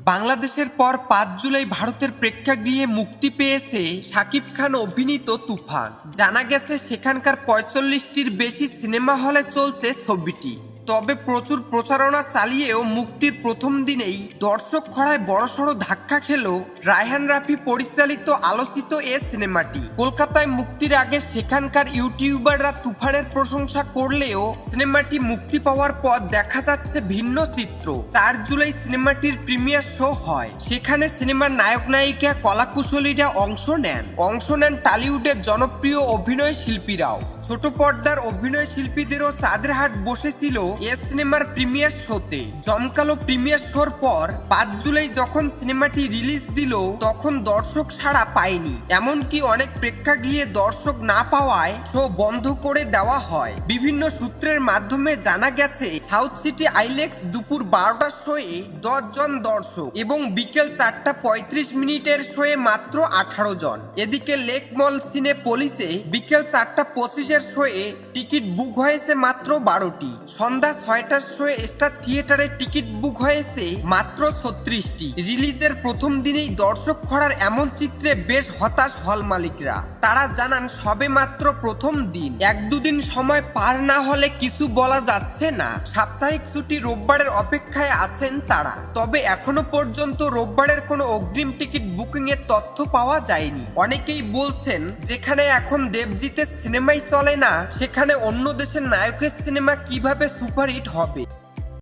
বাংলাদেশের পর ৫ জুলাই ভারতের প্রেক্ষাগৃহে মুক্তি পেয়েছে শাকিব খান অভিনীত তুফান। জানা গেছে সেখানকার ৪৫টির বেশি সিনেমা হলে চলছে ছবিটি। তবে প্রচুর প্রচারণা চালিয়েও মুক্তির প্রথম দিনেই দর্শক খরায় বড়সড় ধাক্কা খেল রায়হান রাফি পরিচালিত আলোচিত এ সিনেমাটি। কলকাতায় মুক্তির আগে সেখানকার ইউটিউবাররা তুফানের প্রশংসা করলেও সিনেমাটি মুক্তি পাওয়ার পর দেখা যাচ্ছে ভিন্ন চিত্র। ৪ জুলাই সিনেমাটির প্রিমিয়ার শো হয়। সেখানে সিনেমার নায়ক নায়িকা কলাকুশলীরা অংশ নেন টলিউডের জনপ্রিয় অভিনয় শিল্পীরাও। ছোট পর্দার অভিনয় শিল্পীদেরও চাঁদের হাট বসেছিল এ সিনেমার প্রিমিয়ার শোতে। জমকালো প্রিমিয়ার শোর পর ৫ জুলাই যখন সিনেমাটি রিলিজ দিল তখন দর্শক সাড়া পায়নি। এমনকি অনেক প্রেক্ষাগৃহে দর্শক না পাওয়ায় শো বন্ধ করে দেওয়া হয়। বিভিন্ন সূত্রের মাধ্যমে জানা গেছে সাউথ সিটি আইলেক্স দুপুর ১২টার শোয়ে ১০ জন দর্শক এবং বিকেল ৪টা ৩৫ শোয়ে মাত্র ১৮ জন। এদিকে লেক মল সিনে পলিসে বিকেল ৪টা ২৫ শোয়ে টিকিট বুক হয়েছে মাত্র ১২টি। সন্ধ্যা ৬টার শোয়ে স্টার থিয়েটারে টিকিট বুক হয়েছে মাত্র ৩৬টি। রিলিজের প্রথম দিনেই দর্শক খরার এমন চিত্রে বেশ হতাশ হল মালিকরা। তারা জানান সবে মাত্র প্রথম দিন, ১-২ দিন সময় পার না হলে কিছু বলা যাচ্ছে না। সাপ্তাহিক ছুটি রোববারের অপেক্ষায় আছেন তারা। তবে এখনো পর্যন্ত রোববারের কোনো অগ্রিম টিকিট বুকিং এর তথ্য পাওয়া যায়নি। অনেকেই বলছেন যেখানে এখন দেবজিতের সিনেমাই চলে না সেখানে অন্য দেশের নায়কের সিনেমা কিভাবে সুপারহিট হবে।